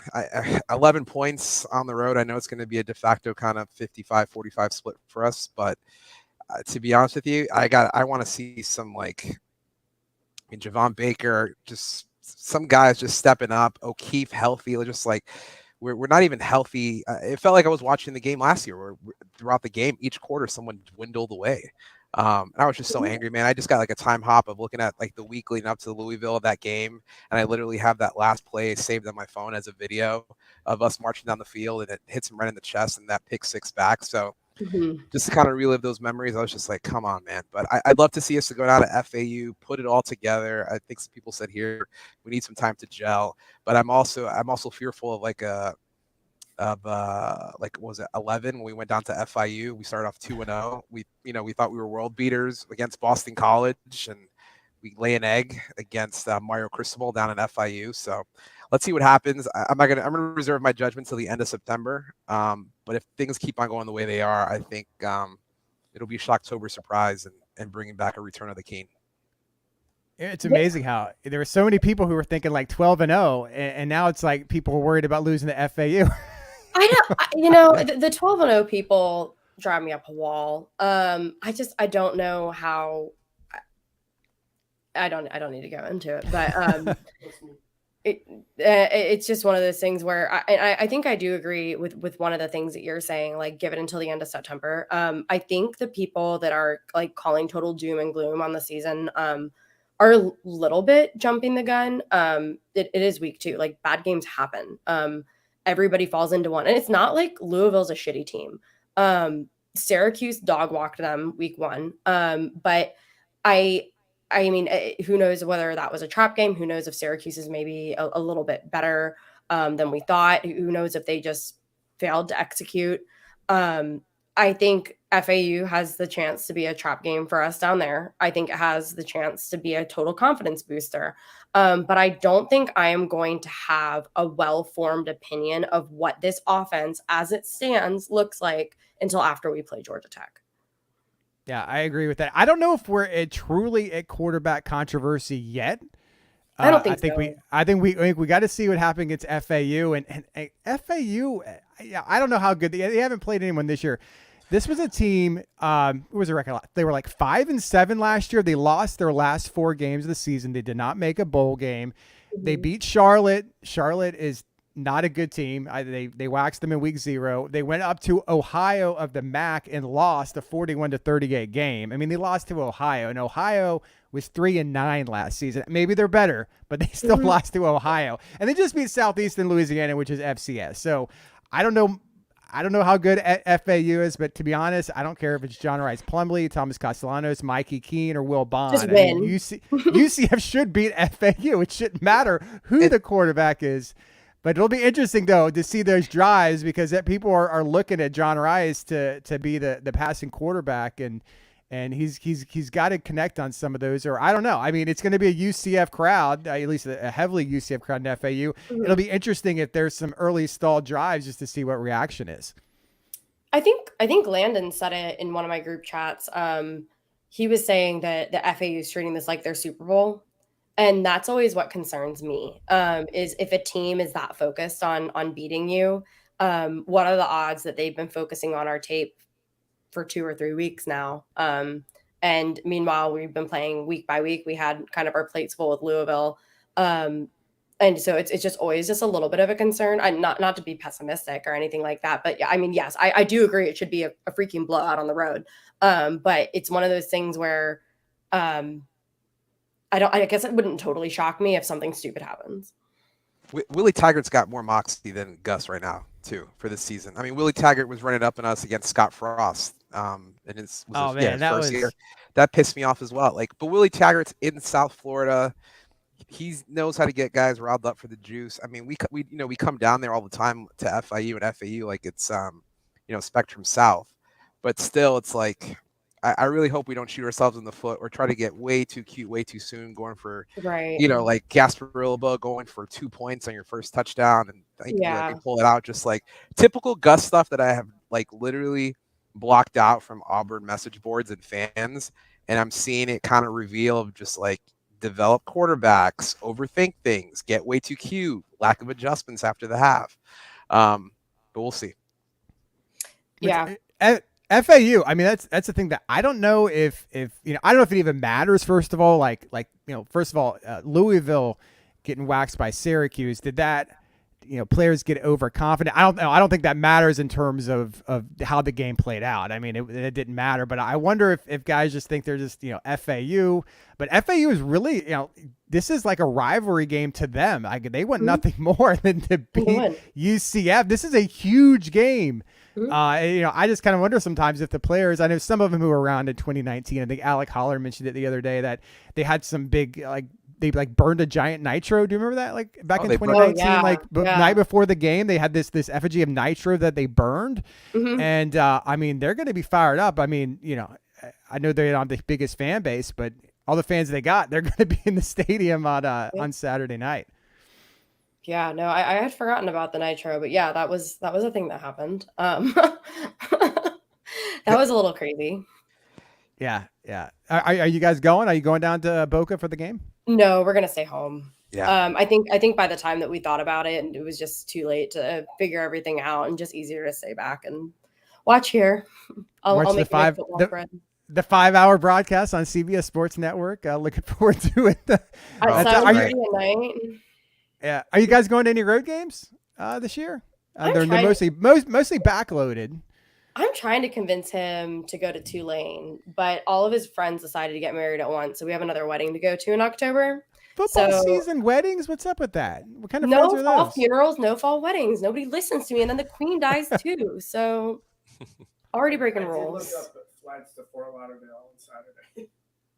11 points on the road. I know it's going to be a de facto kind of 55-45 split for us, but to be honest with you, I want to see some, like, mean, Javon Baker, just some guys just stepping up. O'Keefe healthy, just like we're not even healthy. It felt like I was watching the game last year, where throughout the game, each quarter, someone dwindled away. I was just so angry, man. I just got like a time hop of looking at like the week leading up to the Louisville of that game, and I literally have that last play saved on my phone as a video of us marching down the field, and it hits him right in the chest, and that pick six back. So just to kind of relive those memories, I was just like, come on, man. But I'd love to see us to go down to FAU, put it all together. I think some people said here we need some time to gel, but I'm also fearful of like what was it, 11 when we went down to FIU. We started off 2-0. We thought we were world beaters against Boston College, and we lay an egg against Mario Cristobal down in FIU. So let's see what happens. I'm gonna reserve my judgment till the end of September. But if things keep on going the way they are, I think it'll be a Shocktober surprise and bringing back a return of the King. It's amazing how there were so many people who were thinking like 12-0, and now it's like people are worried about losing to FAU. The 12-0 people drive me up a wall. I don't know how. I don't need to go into it, but it's just one of those things where I think I do agree with one of the things that you're saying, like give it until the end of September. I think the people that are like calling total doom and gloom on the season are a little bit jumping the gun. It is week 2. Like bad games happen. Everybody falls into one, and it's not like Louisville's a shitty team. Syracuse dog walked them week 1. But I mean, who knows whether that was a trap game? Who knows if Syracuse is maybe a little bit better than we thought? Who knows if they just failed to execute? I think FAU has the chance to be a trap game for us down there. I think it has the chance to be a total confidence booster. But I don't think I am going to have a well-formed opinion of what this offense, as it stands, looks like until after we play Georgia Tech. Yeah, I agree with that. I don't know if we're truly at quarterback controversy yet. I don't think so. I think we got to see what happens against FAU and FAU. I don't know how good they haven't played anyone this year. This was a team. What was the record? They were like 5-7 last year. They lost their last 4 games of the season. They did not make a bowl game. They beat Charlotte. Charlotte is not a good team. They waxed them in week 0. They went up to Ohio of the MAC and lost a 41-38 game. I mean, they lost to Ohio, and Ohio was 3-9 last season. Maybe they're better, but they still lost to Ohio, and they just beat Southeastern Louisiana, which is FCS. So I don't know how good FAU is, but to be honest, I don't care if it's John Rice Plumlee, Thomas Castellanos, Mikey Keene, or Will Bond. Just win. I mean, UCF should beat FAU. It shouldn't matter who the quarterback is. But it'll be interesting, though, to see those drives, because people are looking at John Rice to be the passing quarterback, and he's got to connect on some of those. Or I don't know. I mean, it's going to be a UCF crowd, at least a heavily UCF crowd in FAU. It'll be interesting if there's some early stall drives just to see what reaction is. I think Landon said it in one of my group chats. He was saying that the FAU is treating this like their Super Bowl. And that's always what concerns me, is if a team is that focused on beating you, what are the odds that they've been focusing on our tape for 2 or 3 weeks now? And meanwhile, we've been playing week by week. We had kind of our plates full with Louisville. And so it's just always just a little bit of a concern. Not to be pessimistic or anything like that. But yeah, I mean, yes, I do agree it should be a freaking blowout on the road. But it's one of those things where I guess it wouldn't totally shock me if something stupid happens. Willie Taggart's got more moxie than Gus right now, too, for this season. I mean, Willie Taggart was running up on us against Scott Frost. His first year. That pissed me off as well. But Willie Taggart's in South Florida. He knows how to get guys riled up for the juice. I mean, we come down there all the time to FIU and FAU like it's Spectrum South, but still, it's like I really hope we don't shoot ourselves in the foot or try to get way too cute, way too soon, going for, like Gasparilla going for 2 points on your first touchdown. And they pull it out, just like typical Gus stuff that I have literally blocked out from Auburn message boards and fans. And I'm seeing it kind of reveal of just develop quarterbacks, overthink things, get way too cute, lack of adjustments after the half. But we'll see. Yeah. FAU. I mean, that's the thing that I don't know if I don't know if it even matters. First of all, first of all, Louisville getting waxed by Syracuse. Did that? Players get overconfident. I don't know. I don't think that matters in terms of how the game played out. I mean, it didn't matter, but I wonder if guys just think they're just, FAU, but FAU is really, this is like a rivalry game to them. They want nothing more than to beat UCF. This is a huge game. I just kind of wonder sometimes if the players, I know some of them who were around in 2019, I think Alec Holler mentioned it the other day, that they had some big, they burned a giant nitro. Do you remember that? Like back in 2019, night before the game, they had this effigy of nitro that they burned. And I mean, they're going to be fired up. I mean, I know they're not the biggest fan base, but all the fans they got, they're going to be in the stadium on Saturday night. Yeah, no, I had forgotten about the nitro, but yeah, that was a thing that happened. That was a little crazy. Yeah. Are you guys going? Are you going down to Boca for the game? No, we're gonna stay home. Yeah. I think by the time that we thought about it, and it was just too late to figure everything out, and just easier to stay back and watch here. I'll make the 5-hour broadcast on CBS Sports Network. Looking forward to it. At 7:30 at night. Yeah. Are you guys going to any road games this year? They're mostly backloaded. I'm trying to convince him to go to Tulane, but all of his friends decided to get married at once. So we have another wedding to go to in October. Football season weddings? What's up with that? What kind of no friends are those? No fall funerals, no fall weddings. Nobody listens to me, and then the queen dies too. So already breaking rules. Look up flights to Fort Lauderdale on Saturday.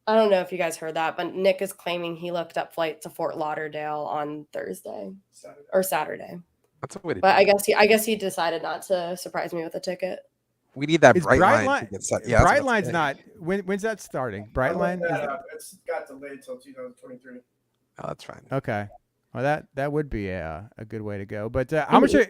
I don't know if you guys heard that, but Nick is claiming he looked up flight to Fort Lauderdale on Saturday. That's a way to But I guess he decided not to surprise me with a ticket. We need that Brightline. Yeah, Brightline's not. When's that starting? Brightline. It's got delayed till 2023. Oh, that's fine. Okay. Well, that would be a good way to go. But how much are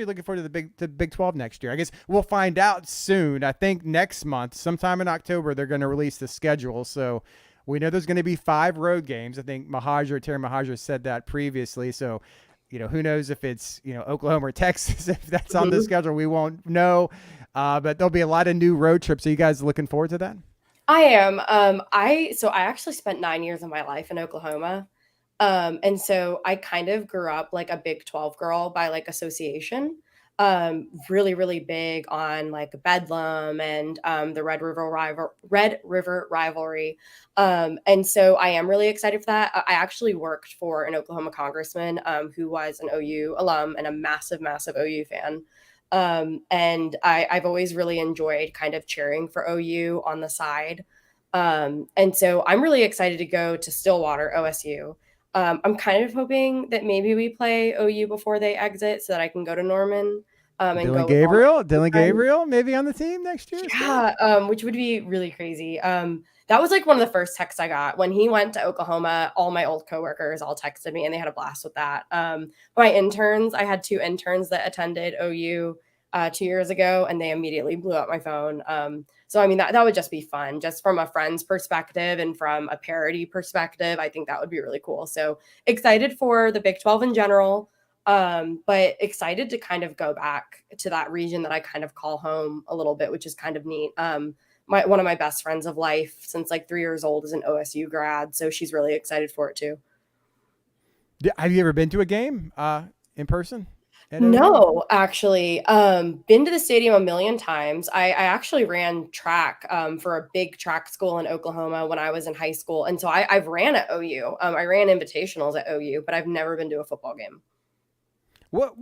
you looking forward to the Big 12 next year? I guess we'll find out soon. I think next month, sometime in October, they're going to release the schedule. So we know there's going to be 5 road games. I think Terry Mahajer said that previously. So, who knows if it's, Oklahoma or Texas, if that's on the schedule, we won't know. But there'll be a lot of new road trips. Are you guys looking forward to that? I am. I actually spent 9 years of my life in Oklahoma. And so I kind of grew up like a Big 12 girl by like association. Really, really big on like Bedlam and the Red River rivalry. And so I am really excited for that. I actually worked for an Oklahoma congressman who was an OU alum and a massive, massive OU fan. And I've always really enjoyed kind of cheering for OU on the side. And so I'm really excited to go to Stillwater, OSU. I'm kind of hoping that maybe we play OU before they exit so that I can go to Norman. Dylan Gabriel, maybe on the team next year. Yeah, which would be really crazy. That was like one of the first texts I got when he went to Oklahoma. All my old coworkers all texted me, and they had a blast with that. My interns, I had 2 interns that attended OU 2 years ago, and they immediately blew up my phone. So I mean that would just be fun, just from a friend's perspective and from a parody perspective. I think that would be really cool. So excited for the Big 12 in general. But excited to kind of go back to that region that I kind of call home a little bit, which is kind of neat. One of my best friends of life since like 3 years old is an OSU grad, so she's really excited for it too. Have you ever been to a game in person? No, actually. Been to the stadium a million times. I actually ran track for a big track school in Oklahoma when I was in high school, and so I've ran at OU. I ran invitationals at OU, but I've never been to a football game. What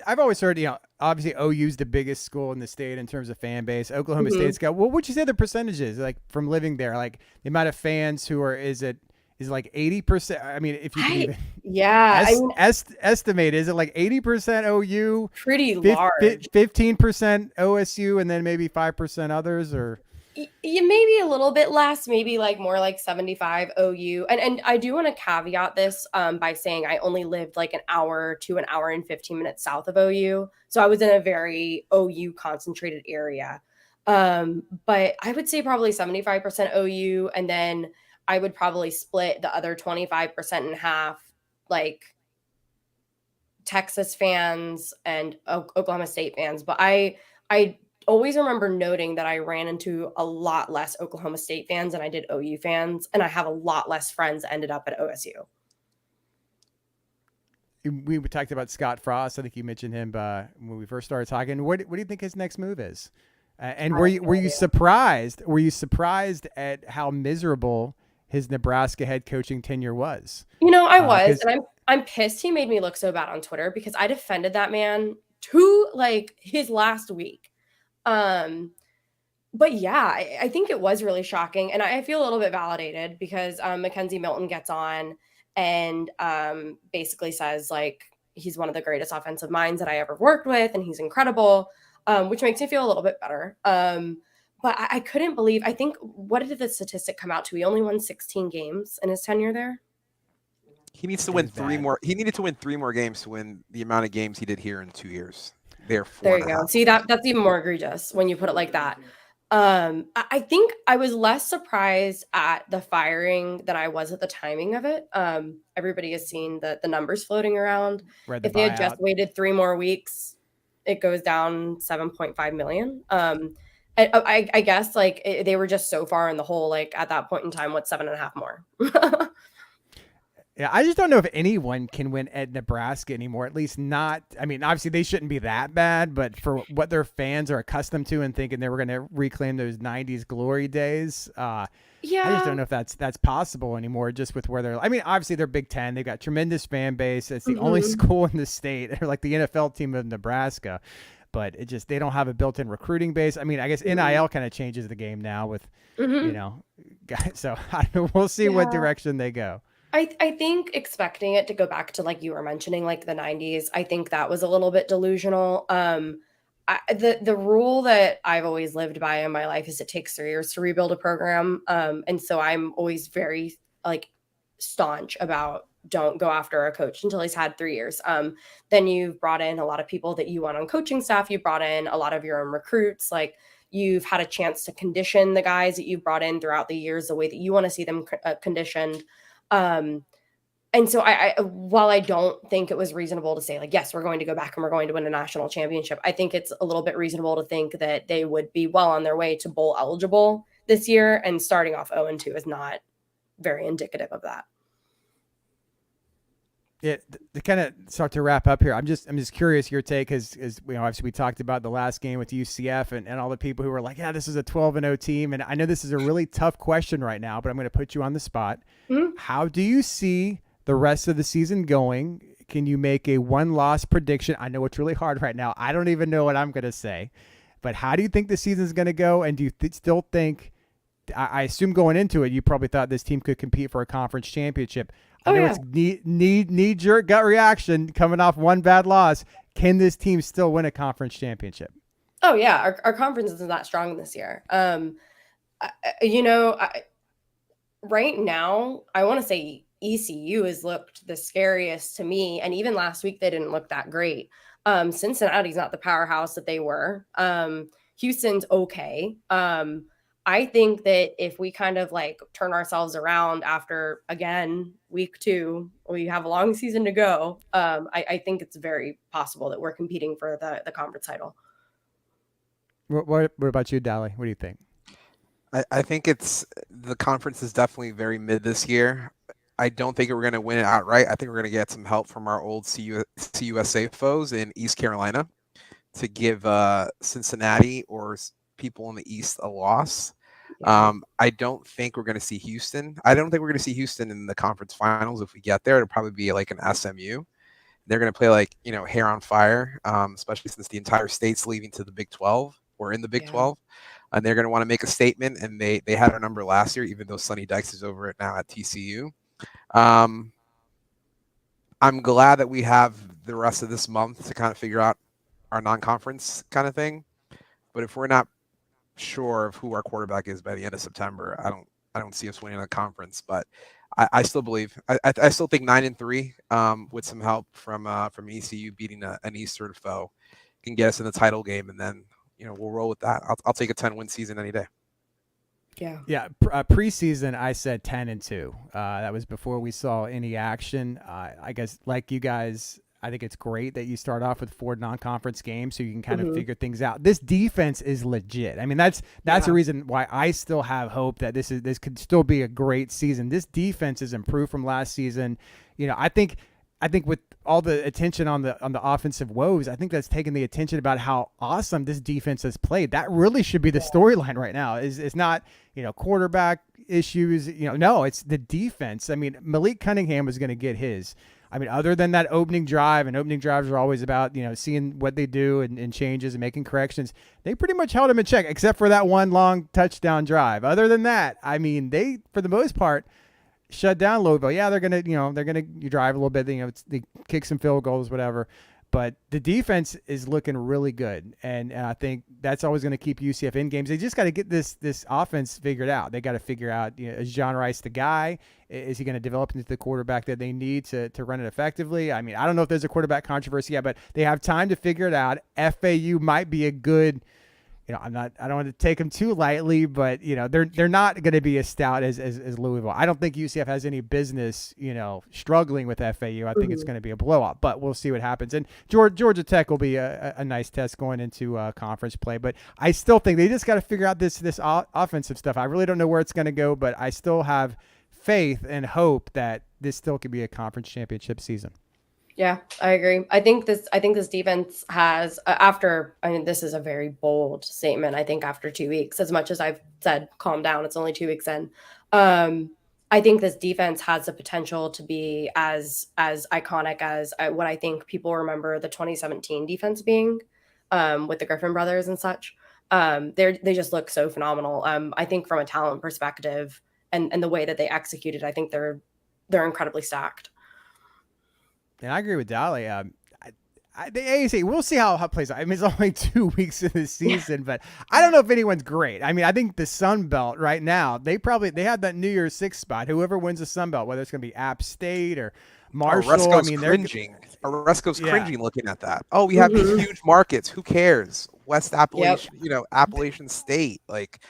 I've always heard, obviously OU's the biggest school in the state in terms of fan base. Oklahoma State's got, what would you say the percentage is, like, from living there, like the amount of fans who are, is it like 80%? I mean, if you can even estimate, is it like 80% OU, pretty large, 15% OSU, and then maybe 5% others, or? You maybe a little bit less, maybe like more like 75 OU. And I do want to caveat this by saying I only lived like an hour to an hour and 15 minutes south of OU. So I was in a very OU concentrated area. But I would say probably 75% OU. And then I would probably split the other 25% in half, like Texas fans and Oklahoma State fans. But I always remember noting that I ran into a lot less Oklahoma State fans than I did OU fans, and I have a lot less friends that ended up at OSU. We talked about Scott Frost. I think you mentioned him when we first started talking. What do you think his next move is? And were you surprised? Were you surprised at how miserable his Nebraska head coaching tenure was? I was, and I'm pissed he made me look so bad on Twitter because I defended that man to like his last week. But yeah, I think it was really shocking, and I feel a little bit validated because Mackenzie Milton gets on and basically says like he's one of the greatest offensive minds that I ever worked with, and he's incredible, which makes me feel a little bit better. But I couldn't believe. I think what did the statistic come out to? He only won 16 games in his tenure there. He needs to win 3 more. He needed to win 3 more games to win the amount of games he did here in 2 years. There you go. See, that's even more egregious when you put it like that. I think I was less surprised at the firing than I was at the timing of it. Everybody has seen the numbers floating around. If they had just waited 3 more weeks, it goes down 7.5 million. I guess like they were just so far in the hole. Like at that point in time, what's 7.5 more? Yeah, I just don't know if anyone can win at Nebraska anymore. At least not. I mean, obviously they shouldn't be that bad, but for what their fans are accustomed to and thinking they were going to reclaim those '90s glory days, I just don't know if that's possible anymore. Just with where they're. I mean, obviously they're Big Ten. They've got tremendous fan base. It's the only school in the state. They're like the NFL team of Nebraska, but they don't have a built-in recruiting base. I mean, I guess NIL kind of changes the game now with guys. So I don't know. We'll see what direction they go. I think expecting it to go back to like you were mentioning, like the 90s, I think that was a little bit delusional. The rule that I've always lived by in my life is it takes 3 years to rebuild a program. And so I'm always very like staunch about don't go after a coach until he's had 3 years. Then you've brought in a lot of people that you want on coaching staff. You brought in a lot of your own recruits. Like you've had a chance to condition the guys that you've brought in throughout the years the way that you want to see them conditioned. And so while I don't think it was reasonable to say like, yes, we're going to go back and we're going to win a national championship, I think it's a little bit reasonable to think that they would be well on their way to bowl eligible this year, and starting off 0-2 is not very indicative of that. Yeah, to kind of start to wrap up here, I'm just curious your take because obviously we talked about the last game with UCF and all the people who were like, yeah, this is a 12-0 team, and I know this is a really tough question right now, but I'm going to put you on the spot. How do you see the rest of the season going? Can you make a 1-loss prediction? I know it's really hard right now. I don't even know what I'm going to say, but how do you think the season's going to go? And do you still think? I assume going into it, you probably thought this team could compete for a conference championship. I know it's knee-jerk gut reaction coming off one bad loss. Can this team still win a conference championship? Oh, yeah. Our conference isn't that strong this year. Right now, I want to say ECU has looked the scariest to me. And even last week, they didn't look that great. Cincinnati's not the powerhouse that they were. Houston's okay. I think that if we kind of like turn ourselves around after, again, week 2, we have a long season to go. I think it's very possible that we're competing for the conference title. What about you, Dally? What do you think? I think the conference is definitely very mid this year. I don't think we're going to win it outright. I think we're going to get some help from our old CUSA foes in East Carolina to give Cincinnati or people in the East a loss. I don't think we're going to see Houston. I don't think we're going to see Houston in the conference finals. If we get there, it'll probably be like an SMU. They're going to play like, hair on fire, especially since the entire state's leaving to the Big 12 or in the Big 12. And they're going to want to make a statement. And they had our number last year, even though Sonny Dykes is over it now at TCU. I'm glad that we have the rest of this month to kind of figure out our non-conference kind of thing. But if we're not sure of who our quarterback is by the end of September, I don't see us winning a conference. But I still believe I still think 9-3 with some help from ECU beating an Eastern foe can get us in the title game, and then we'll roll with that. I'll take a 10-win season any day. Yeah. Preseason, I said 10-2. That was before we saw any action. I guess like you guys, I think it's great that you start off with 4 non-conference games so you can kind of Mhm. figure things out. This defense is legit. I mean, that's the reason why I still have hope that this could still be a great season. This defense is improved from last season. You know, I think with all the attention on the offensive woes, I think that's taken the attention about how awesome this defense has played. That really should be the storyline right now. Is not, you know, quarterback issues. You know, no, it's the defense. I mean, Malik Cunningham was going to get his. I mean, other than that opening drive, and opening drives are always about, you know, seeing what they do and changes and making corrections. They pretty much held him in check, except for that one long touchdown drive. Other than that, I mean, they, for the most part, shut down Louisville. Yeah, they're gonna you drive a little bit. You know, they kick some field goals, whatever. But the defense is looking really good, and I think that's always going to keep UCF in games. They just got to get this offense figured out. They got to figure out, you know, is John Rice the guy? Is he going to develop into the quarterback that they need to run it effectively? I mean, I don't know if there's a quarterback controversy yet, but they have time to figure it out. FAU might be a good. You know, I don't want to take them too lightly, but, you know, they're not going to be as stout as Louisville. I don't think UCF has any business, you know, struggling with FAU. I think it's going to be a blowout, but we'll see what happens. And Georgia Tech will be a nice test going into conference play, but I still think they just got to figure out this offensive stuff. I really don't know where it's going to go, but I still have faith and hope that this still could be a conference championship season. Yeah, I agree. I think this defense has this is a very bold statement. I think after 2 weeks, as much as I've said, calm down, it's only 2 weeks in. I think this defense has the potential to be as iconic as what I think people remember the 2017 defense being, with the Griffin brothers and such. They just look so phenomenal. I think from a talent perspective and the way that they executed, I think they're incredibly stacked. And I agree with Dolly. The AAC, we'll see how it plays out. I mean, it's only 2 weeks in the season, but I don't know if anyone's great. I mean, I think the Sun Belt right now, they have that New Year's Six spot. Whoever wins the Sun Belt, whether it's going to be App State or Marshall. Oresco's I mean, cringing. Oresco's cringing looking at that. Oh, we have these huge markets. Who cares? West Appalachian, you know, Appalachian State, like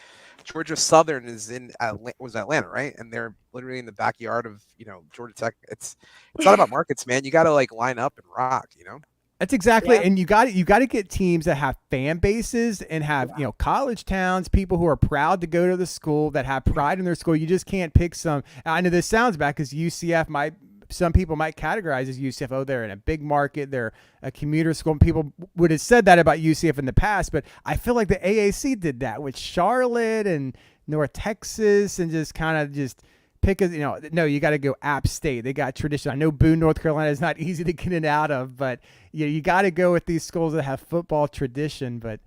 Georgia Southern is in Atlanta, right? And they're literally in the backyard of, you know, Georgia Tech. It's not about markets, man. You got to like line up and rock, you know. That's exactly, and you got to get teams that have fan bases and have, you know, college towns, people who are proud to go to the school, that have pride in their school. You just can't pick some. I know this sounds bad because UCF some people might categorize as UCF. Oh, they're in a big market. They're a commuter school. And people would have said that about UCF in the past, but I feel like the AAC did that with Charlotte and North Texas, and just kind of just pick a, you know, no, you got to go App State. They got tradition. I know Boone, North Carolina is not easy to get in and out of, but you got to go with these schools that have football tradition. But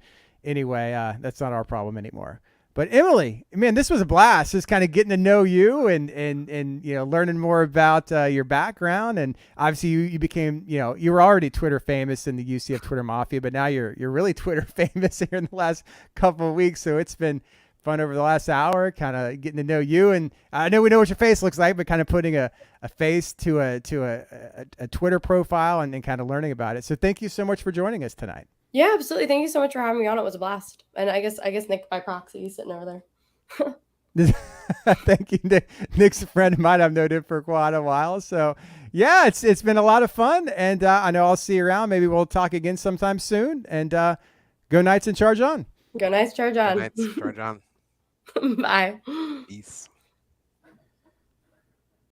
anyway, that's not our problem anymore. But Emily, man, this was a blast. Just kind of getting to know you and you know, learning more about your background. And obviously, you became, you know, you were already Twitter famous in the UCF Twitter Mafia, but now you're really Twitter famous here in the last couple of weeks. So it's been fun over the last hour, kind of getting to know you. And I know we know what your face looks like, but kind of putting a face to a Twitter profile and kind of learning about it. So thank you so much for joining us tonight. Yeah, absolutely. Thank you so much for having me on. It was a blast. And I guess Nick by proxy is sitting over there. Thank you, Nick. Nick's a friend of mine. I've known him for quite a while. So yeah, it's been a lot of fun. And I know I'll see you around. Maybe we'll talk again sometime soon. And go Knights and charge on. Go Knights, charge on. Go Knights, charge on. Bye. Peace.